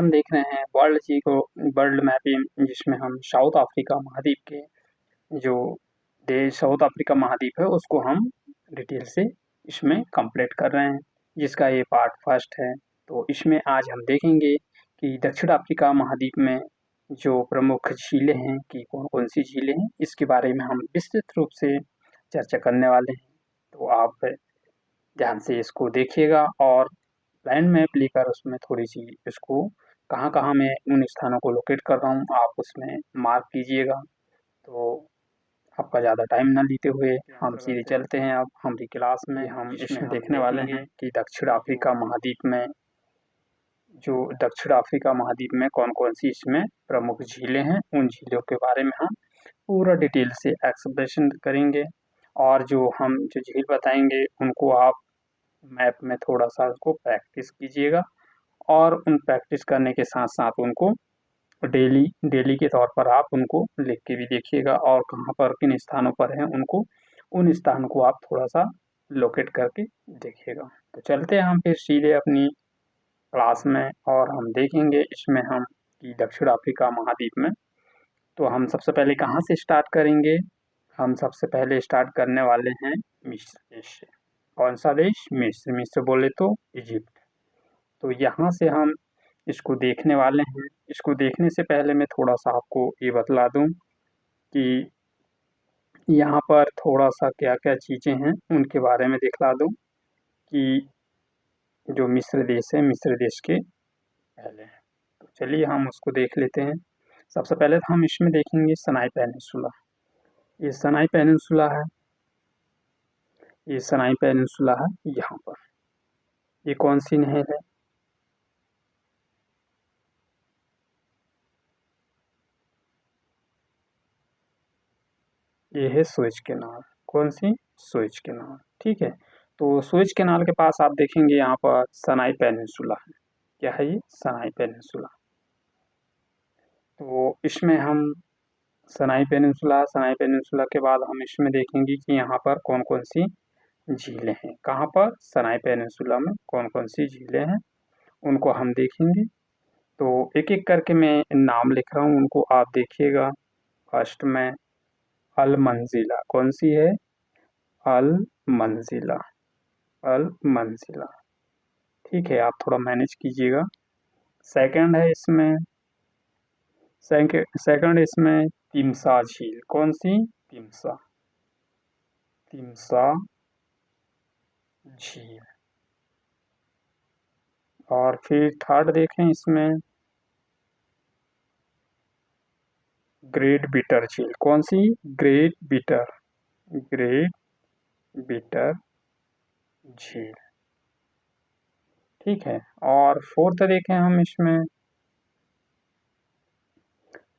हम देख रहे हैं वर्ल्ड मैपिंग, जिसमें हम साउथ अफ्रीका महाद्वीप के जो देश साउथ अफ्रीका महाद्वीप है उसको हम डिटेल से इसमें कंप्लीट कर रहे हैं, जिसका ये पार्ट फर्स्ट है। तो इसमें आज हम देखेंगे कि दक्षिण अफ्रीका महाद्वीप में जो प्रमुख झीलें हैं कि कौन कौन सी झीलें हैं, इसके बारे में हम विस्तृत रूप से चर्चा करने वाले हैं। तो आप ध्यान से इसको देखिएगा और लैंड मैप लेकर उसमें थोड़ी सी इसको कहाँ-कहाँ मैं उन स्थानों को लोकेट कर रहा हूँ, आप उसमें मार्क कीजिएगा। तो आपका ज़्यादा टाइम ना लेते हुए हम सीधे चलते हैं अब हमारी क्लास में। हम इसमें देखने वाले हैं कि दक्षिण अफ्रीका महाद्वीप में कौन-कौन सी इसमें प्रमुख झीलें हैं, उन झीलों के बारे में हम पूरा डिटेल से एक्सप्लेनेशन करेंगे। और जो झील बताएंगे उनको आप मैप में थोड़ा-सा उसको प्रैक्टिस कीजिएगा और उन प्रैक्टिस करने के साथ-साथ उनको डेली के तौर पर आप उनको लिख के भी देखिएगा और कहाँ पर किन स्थानों पर हैं उन स्थानों को आप थोड़ा-सा लोकेट करके देखिएगा। तो चलते हैं हम फिर सीधे अपनी क्लास में और हम देखेंगे इसमें हम कि दक्षिण अफ्रीका महाद्वीप में तो हम सबसे पहले कहाँ से स्टार्ट करेंगे? हम सबसे पहले स्टार्ट करने वाले हैं मिस्र देश से। कौन सा देश? मिस्र। मिस्र बोले तो इजिप्ट। तो यहाँ से हम इसको देखने वाले हैं। इसको देखने से पहले मैं थोड़ा-सा आपको ये बतला दूँ कि यहाँ पर थोड़ा-सा क्या-क्या चीज़ें हैं, उनके बारे में दिखला दूँ कि जो मिस्र देश है, मिस्र देश के पहले। तो चलिए हम उसको देख लेते हैं। सबसे पहले तो हम इसमें देखेंगे सनाई पेनिनसुला। ये सनाई पेनिनसुला है। ये सनाई पेनिनसुला है यहाँ पर। ये कौन सी नहर है? ये है सुएज कैनाल। कौन सी? Suez canal. ठीक है। तो सुएज कैनाल के पास आप देखेंगे यहाँ पर सनाई पेनिनसुला है। क्या है ये? सनाई पेनिनसुला। तो इसमें हम सनाई पेनिनसुला के बाद हम इसमें देखेंगे कि यहाँ पर कौन-कौन सी झीलें हैं। कहाँ पर? सनाई पेनिनसुला में कौन-कौन सी झीलें हैं, उनको हम देखेंगे। तो एक-एक करके मैं नाम लिख रहा हूँ, उनको आप देखिएगा। फर्स्ट में अल मंजिला। कौन सी है? अल मंजिला। अल मंजिला। ठीक है, आप थोड़ा मैनेज कीजिएगा। सेकंड इसमें तिम्सा झील। कौन सी? तिम्सा। तिम्सा झील। और फिर थर्ड देखें इसमें ग्रेट बीटर झील। कौन सी? ग्रेट बीटर झील। ठीक है। और फोर्थ देखें हम इसमें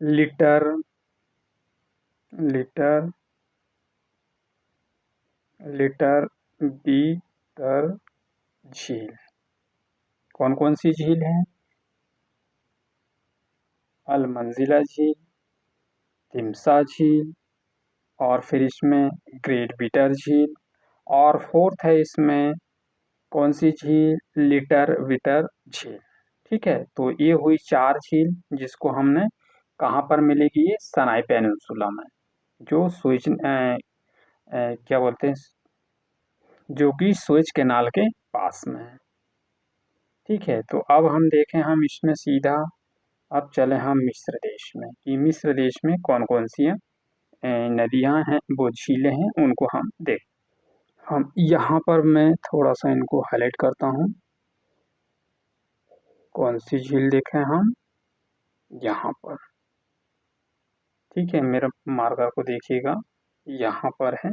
लिटर बीटर झील। कौन-कौन सी झील है? अल मंजिला झील, तिम्सा झील और फिर इसमें ग्रेट बीटर झील और फोर्थ है इसमें कौन सी झील? लिटर विटर झील। ठीक है। तो ये हुई 4 झील जिसको हमने कहाँ पर मिलेगी? ये सनाई पेनिनसुला में, जो क्या बोलते हैं, जो कि सुएज कैनाल के पास में है। ठीक है। तो अब हम देखें हम इसमें सीधा अब चले हम मिस्र देश में कि मिस्र देश में कौन-कौन सी नदियाँ हैं, वो झीलें हैं, उनको हम यहाँ पर मैं थोड़ा-सा इनको हाइलाइट करता हूँ। कौन सी झील देखें हम? यहाँ पर। ठीक है, मेरा मार्कर को देखिएगा, यहाँ पर है।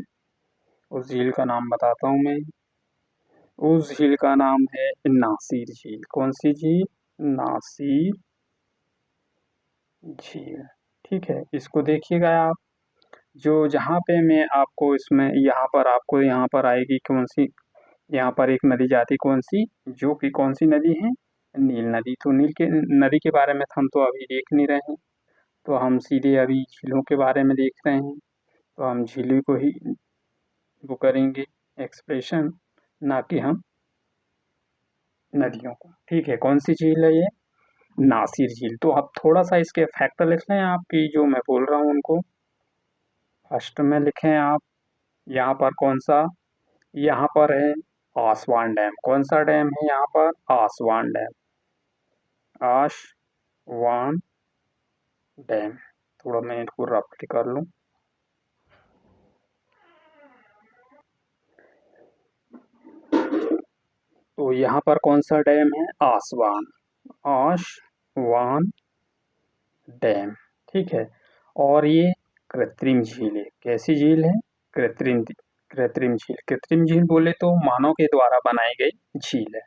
उस झील का नाम बताता हूँ मैं। उस झील का नाम है नासिर झील। कौन सी झील? नासिर झील। ठीक है, इसको देखिएगा आप। जहाँ पे मैं आपको इसमें यहाँ पर आएगी कौन सी? यहाँ पर एक नदी जाती कौन सी? जो कि कौन सी नदी है? नील नदी। तो नदी के बारे में हम तो अभी देख नहीं रहे हैं, तो हम सीधे अभी झीलों के बारे में देख रहे हैं। तो हम झीलों को ही वो करेंगे एक्सप्रेशन, ना कि हम नदियों को। ठीक है, कौन सी झील है ये? नासिर झील। तो आप थोड़ा सा इसके फैक्ट लिख लें, आपकी जो मैं बोल रहा हूँ उनको। फर्स्ट में लिखें आप, यहाँ पर कौन सा, यहाँ पर है आसवान डैम। कौन सा डैम है यहाँ पर? आसवान डैम, आसवान डैम। थोड़ा मैं इनको रफ कर लूँ। तो यहाँ पर कौन सा डैम है? आसवान, आसवान डैम। ठीक है। और ये कृत्रिम झील है। कैसी झील है? कृत्रिम झील। कृत्रिम झील बोले तो मानव के द्वारा बनाई गई झील है।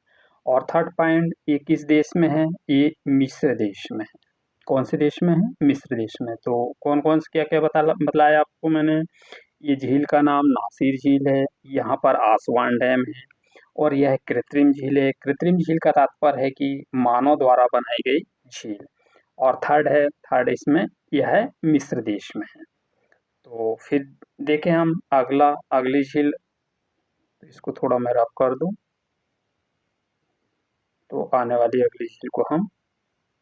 और थर्ड पॉइंट, ये किस देश में है? ये मिस्र देश में है। कौन से देश में है? मिस्र देश में। तो कौन कौन से क्या क्या बतलाया आपको मैंने? ये झील का नाम नासिर झील है, यहाँ पर आसवान डैम है, और यह कृत्रिम झील है। कृत्रिम झील का तात्पर्य है कि मानव द्वारा बनाई गई झील। और थर्ड इसमें यह है मिस्र देश में है। तो फिर देखें हम अगली झील। तो इसको थोड़ा मैं रफ कर दूं, तो आने वाली अगली झील को हम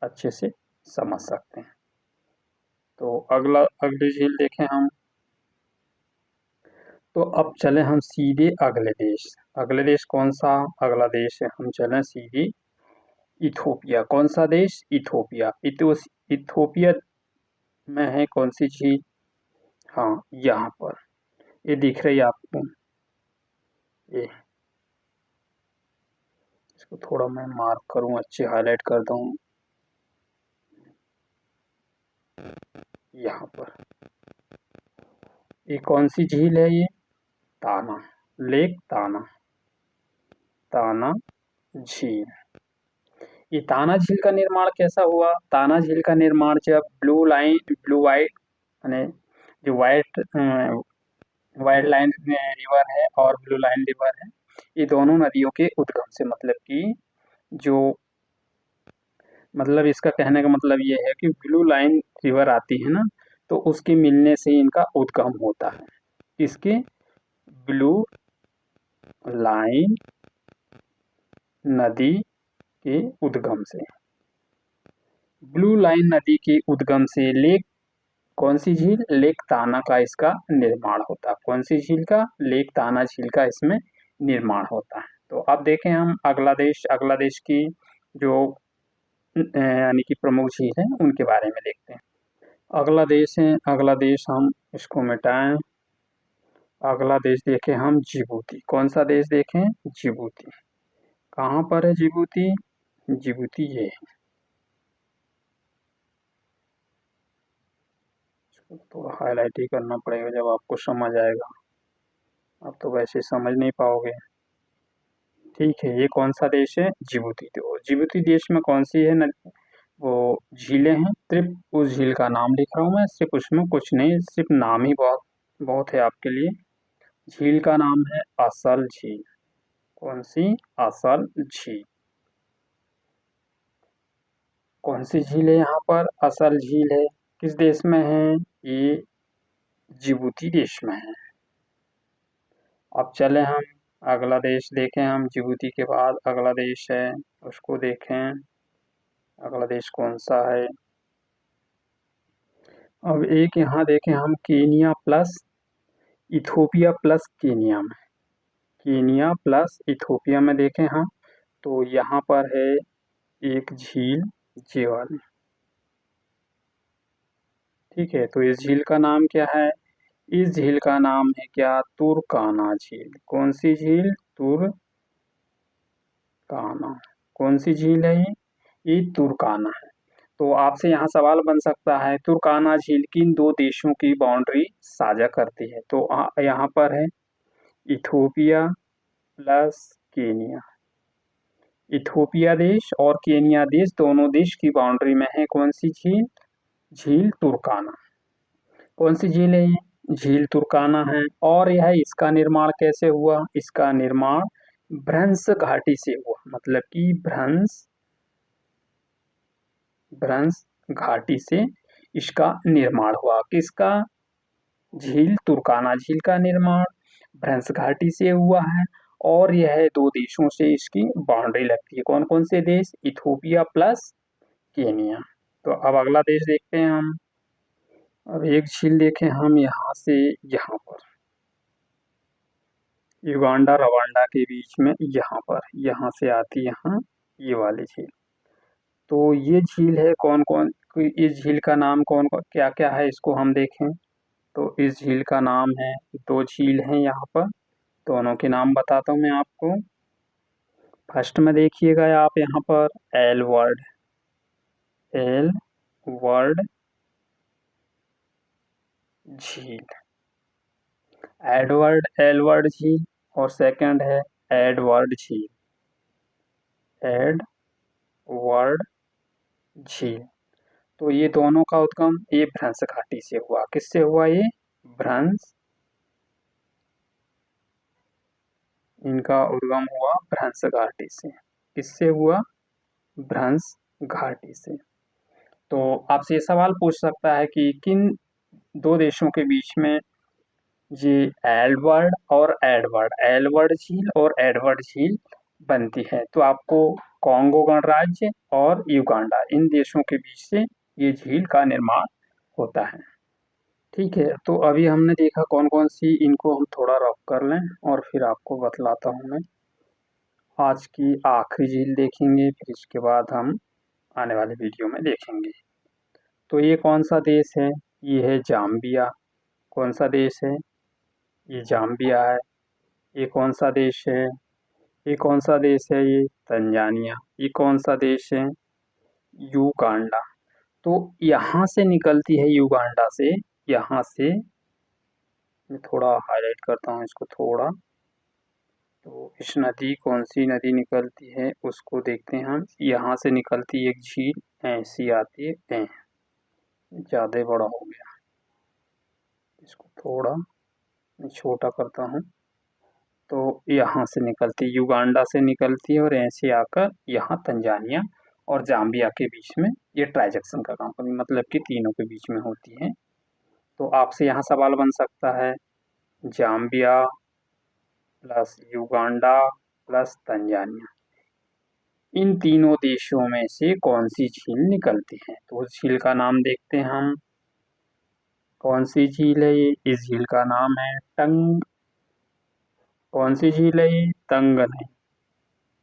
अच्छे से समझ सकते हैं। तो अगली झील देखें हम। तो अब चले हम सीधे अगले देश। अगले देश कौन सा? अगला देश है, हम चलें सीधे इथोपिया। कौन सा देश? इथोपिया। इथोपिया में है कौन सी झील? हाँ, यहाँ पर ये दिख रही है आपको, ये। इसको थोड़ा मैं मार्क करूँ, अच्छे हाईलाइट कर दूँ यहाँ पर। ये कौन सी झील है? ये ताना, लेक ताना, ताना झील। ये ताना झील का निर्माण कैसा हुआ? ताना झील का निर्माण जब ब्लू वाइट यानी जो वाइट लाइन रिवर है और ब्लू लाइन रिवर है, ये दोनों नदियों के उद्गम से, मतलब कि जो, मतलब इसका कहने का मतलब ये है कि ब्लू लाइन रिवर आती है ना, तो उसके मिलने से इनका उद्गम होता है। इसके ब्लू लाइन नदी के उद्गम से, ब्लू लाइन नदी के उद्गम से लेक, कौन सी झील? लेक ताना का इसका निर्माण होता है। कौन सी झील का? लेक ताना झील का इसमें निर्माण होता है। तो अब देखें हम अगला देश की जो यानी कि प्रमुख झील है उनके बारे में देखते हैं। अगला देश हम इसको मिटाएं। अगला देश देखें हम जिबूती। कौन सा देश देखें? जिबूती। कहाँ पर है जिबूती? जिबूती ये है। थोड़ा हाईलाइट ही करना पड़ेगा, जब आपको समझ आएगा। आप तो वैसे समझ नहीं पाओगे। ठीक है, ये कौन सा देश है? जिबूती। तो जिबूती देश में कौन सी है न, वो झीलें हैं? सिर्फ उस झील का नाम लिख रहा हूँ मैं, सिर्फ उसमें कुछ नहीं, सिर्फ नाम ही बहुत बहुत है आपके लिए। झील का नाम है असल झील। कौन सी? असल झील। कौन सी झील है यहाँ पर? असल झील है। किस देश में है? ये जिबूती देश में है। अब चले हम अगला देश देखें। हम जिबूती के बाद अगला देश है उसको देखें। अगला देश कौन सा है? अब एक यहाँ देखें हम, Kenya plus Ethiopia plus Kenya में। केनिया प्लस इथोपिया में देखें हम, तो यहाँ पर है एक झील, ये वाली। ठीक है, तो इस झील का नाम क्या है? इस झील का नाम है क्या? तुर्काना झील। कौन सी झील? तुर्काना। कौन सी झील है ये तुर्काना है। तो आपसे यहाँ सवाल बन सकता है, तुर्काना झील किन दो देशों की बाउंड्री साझा करती है? तो यहाँ पर है इथोपिया प्लस केनिया। इथोपिया देश और केनिया देश, दोनों देश की बाउंड्री में है कौन सी झील? झील तुर्काना। कौन सी झील है ये? झील तुर्काना है। और यह, इसका निर्माण कैसे हुआ? इसका निर्माण भ्रंश घाटी से हुआ, मतलब कि भ्रंश घाटी से इसका निर्माण हुआ। किसका? झील तुर्काना झील का निर्माण भ्रंश घाटी से हुआ है। और यह दो देशों से इसकी बाउंड्री लगती है। कौन कौन से देश? Ethiopia plus Kenya. तो अब अगला देश देखते हैं हम। अब एक झील देखें हम यहाँ से, यहाँ पर युगांडा रवांडा के बीच में, यहाँ पर, यहाँ से आती यहाँ ये वाली झील। तो ये झील है कौन कौन, इस झील का नाम कौन कौन क्या क्या है इसको हम देखें। तो इस झील का नाम है, दो झील हैं यहाँ पर, दोनों के नाम बताता हूँ मैं आपको। फर्स्ट में देखिएगा आप यहाँ पर एलवर्ड, एलवर्ड झील, एलवर्ड झील, और सेकंड है एडवर्ड झील, एडवर्ड झील। तो ये दोनों का उद्गम ये भ्रंश घाटी से हुआ। किससे हुआ ये? भ्रंश, इनका उद्गम हुआ भ्रंश घाटी से। किससे हुआ? भ्रंश घाटी से। तो आपसे ये सवाल पूछ सकता है कि किन दो देशों के बीच में ये एलवर्ड और एडवर्ड झील और एडवर्ड झील बनती है। तो आपको कॉन्गो गणराज्य और युगांडा, इन देशों के बीच से ये झील का निर्माण होता है। ठीक है, तो अभी हमने देखा कौन कौन सी, इनको हम थोड़ा रफ कर लें और फिर आपको बतलाता हूँ मैं। आज की आखिरी झील देखेंगे, फिर इसके बाद हम आने वाले वीडियो में देखेंगे। तो ये कौन सा देश है? ये है जाम्बिया। कौन सा देश है? ये जाम्बिया है। ये कौन सा देश है? ये कौन सा देश है? ये तंजानिया। ये कौन सा देश है? युगांडा। तो यहाँ से निकलती है, युगांडा से, यहाँ से मैं थोड़ा हाईलाइट करता हूँ इसको थोड़ा। तो इस नदी, कौन सी नदी निकलती है उसको देखते हैं हम। यहाँ से निकलती एक झील ऐसी आती है, ज़्यादा बड़ा हो गया, इसको थोड़ा मैं छोटा करता हूँ। तो यहाँ से निकलती, युगांडा से निकलती है और ऐसे आकर यहाँ तंजानिया और जाम्बिया के बीच में ये ट्रांजैक्शन का काम करती, मतलब कि तीनों के बीच में होती है। तो आपसे यहाँ सवाल बन सकता है, Zambia plus Uganda plus Tanzania, इन तीनों देशों में से कौन सी झील निकलती है? तो उस झील का नाम देखते हैं हम। कौन सी झील है ये? इस झील का नाम है टंग। कौन सी झील है ये?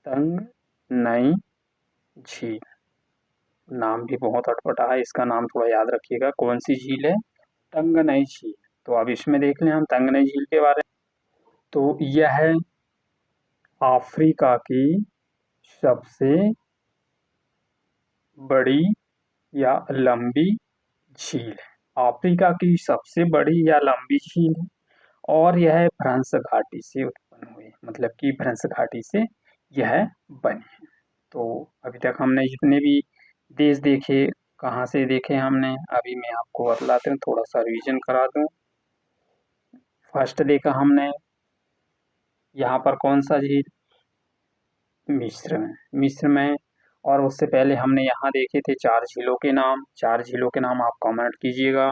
तंगनई झील। नाम भी बहुत अटपटा है, इसका नाम थोड़ा याद रखिएगा। कौन सी झील है? तंगनई झील। तो अब इसमें देख लें हम तंगनई झील के बारे में। तो यह है अफ्रीका की सबसे बड़ी या लंबी झील है। अफ्रीका की सबसे बड़ी या लंबी झील है और यह भ्रंश घाटी से उत्पन्न हुई, मतलब कि भ्रंश घाटी से यह बनी है। तो अभी तक हमने जितने भी देश देखे, कहाँ से देखे हमने, अभी मैं आपको बतलाते हूँ, थोड़ा सा रिवीजन करा दूँ। फर्स्ट देखा हमने यहाँ पर कौन सा झील? मिस्र में। और उससे पहले हमने यहाँ देखे थे चार झीलों के नाम। चार झीलों के नाम आप कमेंट कीजिएगा।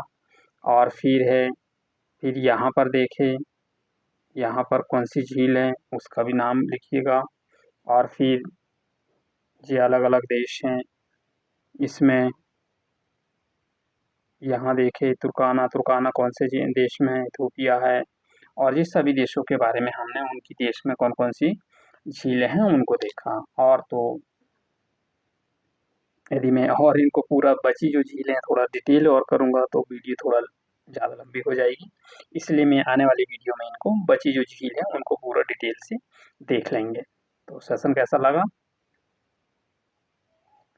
और फिर यहाँ पर देखें, यहाँ पर कौन सी झील है उसका भी नाम लिखिएगा। और फिर ये अलग अलग देश हैं, इसमें यहाँ देखे तुर्काना कौन से देश में है? इथोपिया है। और ये सभी देशों के बारे में हमने, उनकी देश में कौन कौन सी झीलें हैं उनको देखा। और तो यदि मैं और इनको पूरा, बची जो झीलें हैं थोड़ा डिटेल और करूँगा तो वीडियो थोड़ा ज़्यादा लंबी हो जाएगी, इसलिए मैं आने वाली वीडियो में इनको, बची जो झील है उनको पूरा डिटेल से देख लेंगे। तो सेशन कैसा लगा?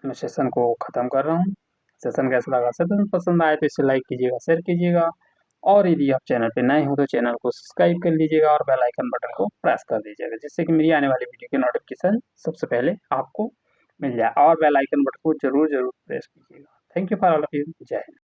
मैं सेशन को ख़त्म कर रहा हूँ। सेशन कैसा लगा? सेशन पसंद आए तो इसे लाइक कीजिएगा, शेयर कीजिएगा, और यदि आप चैनल पे नए हो तो चैनल को सब्सक्राइब कर लीजिएगा और बेल आइकन बटन को प्रेस कर दीजिएगा, जिससे कि मेरी आने वाली वीडियो की नोटिफिकेशन सबसे पहले आपको मिल जाए। और बेल आइकन बटन को जरूर प्रेस कीजिएगा। Thank you for all of you. जय हिंद।